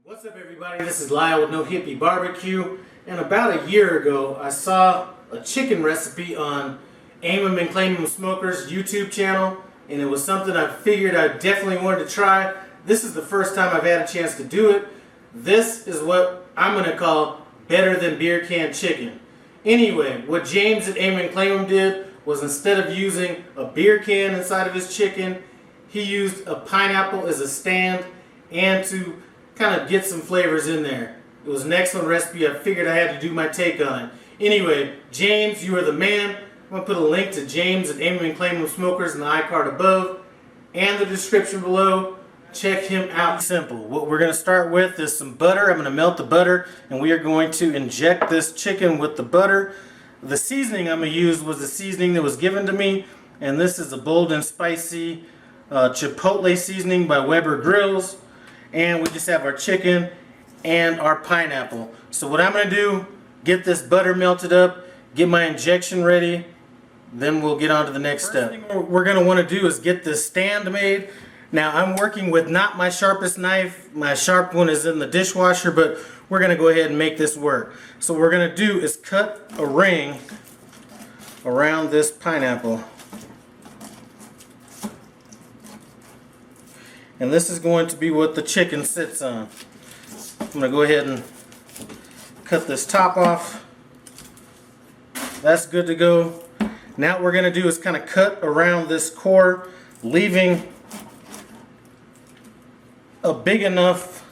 What's up, everybody? This is Lyle with No Hippie Barbecue, and about a year ago I saw a chicken recipe on Aim 'em and Claim 'em Smokers YouTube channel, and it was something I figured I definitely wanted to try. This is the first time I've had a chance to do it. This is what I'm going to call better than beer can chicken. Anyway, what James at Aim 'em and Claim 'em did was, instead of using a beer can inside of his chicken, he used a pineapple as a stand and to kind of get some flavors in there. It was an excellent recipe. I figured I had to do my take on it. Anyway, James, you are the man. I'm going to put a link to James at Aim 'em and Claim 'em Smokers in the iCard above and the description below. Check him out. Simple. What we're going to start with is some butter. I'm going to melt the butter, and we are going to inject this chicken with the butter. The seasoning I'm going to use was the seasoning that was given to me, and this is a bold and spicy chipotle seasoning by Weber Grills. And we just have our chicken and our pineapple. So what I'm going to do, get this butter melted up, get my injection ready, then we'll get on to the next step. First thing we're going to want to do is get this stand made. Now I'm working with not my sharpest knife. My sharp one is in the dishwasher, but we're going to go ahead and make this work. So what we're going to do is cut a ring around this pineapple. And this is going to be what the chicken sits on. I'm going to go ahead and cut this top off. That's good to go. Now what we're going to do is kind of cut around this core, leaving a big enough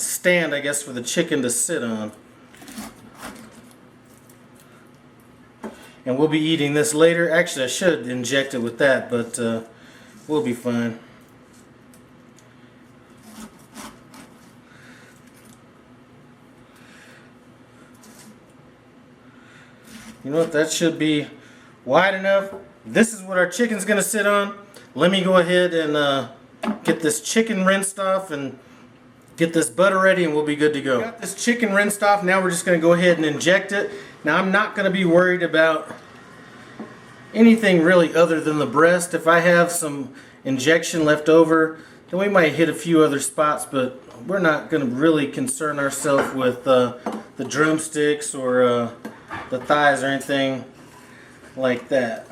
stand, I guess, for the chicken to sit on. And we'll be eating this later. Actually, I should inject it with that, but we'll be fine. You know what, that should be wide enough. This is what our chicken's going to sit on. Let me go ahead and get this chicken rinsed off and get this butter ready, and we'll be good to go. Got this chicken rinsed off. Now we're just going to go ahead and inject it. Now I'm not going to be worried about anything really other than the breast. If I have some injection left over, then we might hit a few other spots, but we're not going to really concern ourselves with the drumsticks or the thighs or anything like that.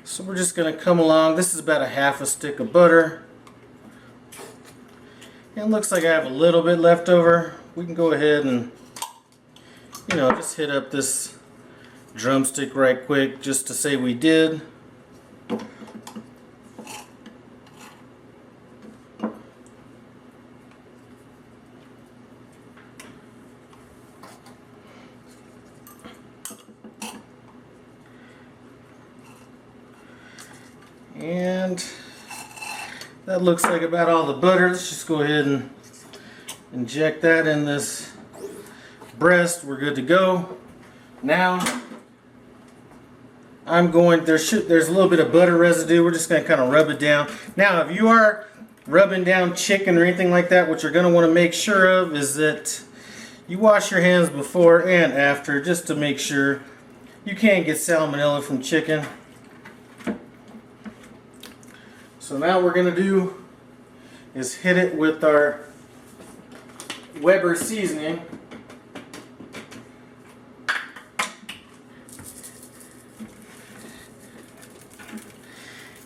So we're just going to come along. This is about a half a stick of butter. And it looks like I have a little bit left over. We can go ahead and, you know, just hit up this drumstick right quick just to say we did. And that looks like about all the butter. Let's just go ahead and inject that in this breast. We're good to go. Now I'm going, there's a little bit of butter residue. We're just going to kind of rub it down. Now if you are rubbing down chicken or anything like that, what you're going to want to make sure of is that you wash your hands before and after, just to make sure. You can't get salmonella from chicken. So now what we're going to do is hit it with our Weber seasoning.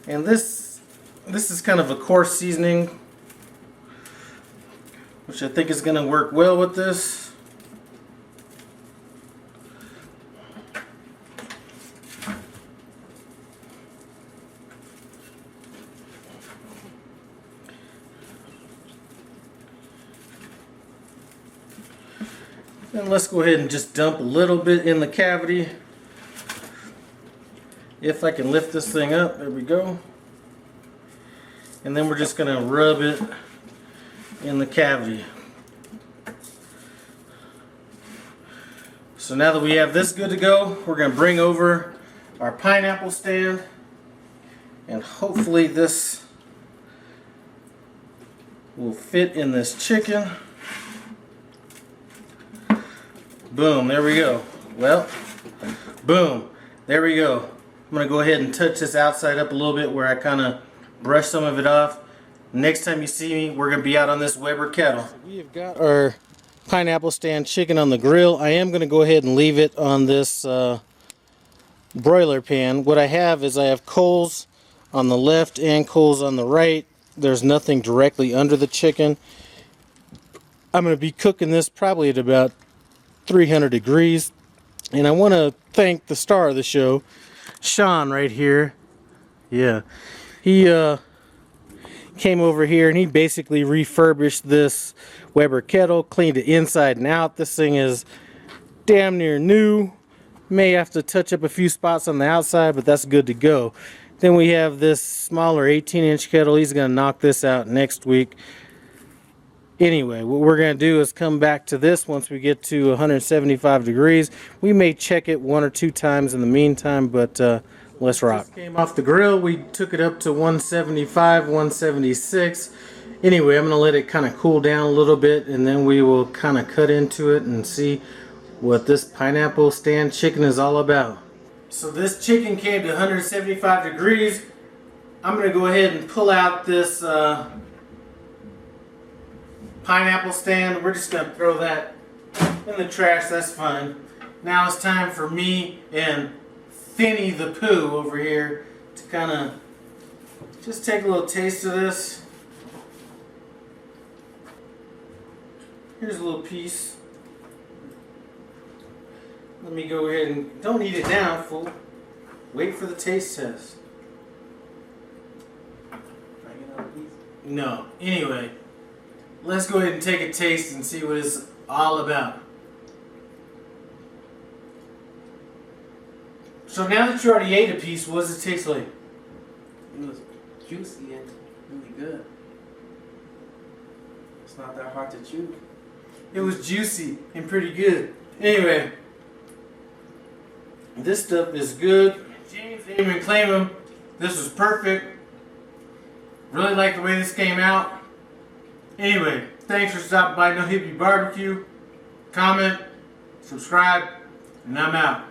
And this is kind of a coarse seasoning, which I think is going to work well with this. And let's go ahead and just dump a little bit in the cavity. If I can lift this thing up, there we go. And then we're just going to rub it in the cavity. So now that we have this good to go, we're going to bring over our pineapple stand. And hopefully this will fit in this chicken. Boom, there we go. Well, boom, there we go. I'm going to go ahead and touch this outside up a little bit where I kind of brush some of it off. Next time you see me, we're going to be out on this Weber kettle. We have got our pineapple stand chicken on the grill. I am going to go ahead and leave it on this broiler pan. What I have is I have coals on the left and coals on the right. There's nothing directly under the chicken. I'm going to be cooking this probably at about 300 degrees. And I want to thank the star of the show, Sean, right here. Yeah. He came over here and he basically refurbished this Weber kettle, cleaned it inside and out. This thing is damn near new. May have to touch up a few spots on the outside, but that's good to go. Then we have this smaller 18-inch kettle. He's going to knock this out next week. Anyway, what we're going to do is come back to this once we get to 175 degrees. We may check it 1 or 2 times in the meantime, but let's rock. This came off the grill. We took it up to 175, 176. Anyway, I'm going to let it kind of cool down a little bit, and then we will kind of cut into it and see what this pineapple stand chicken is all about. So this chicken came to 175 degrees. I'm going to go ahead and pull out this pineapple stand. We're just going to throw that in the trash. That's fine. Now it's time for me and Finny the Pooh over here to kind of just take a little taste of this. Here's a little piece. Let me go ahead and don't eat it down, fool. Wait for the taste test. No. Anyway, let's go ahead and take a taste and see what it's all about. So now that you already ate a piece, what does it taste like? It was juicy and really good. It's not that hard to chew. It was juicy and pretty good. Anyway, this stuff is good. James, name and claim them. This was perfect. Really like the way this came out. Anyway, thanks for stopping by No Hippie Barbecue. Comment, subscribe, and I'm out.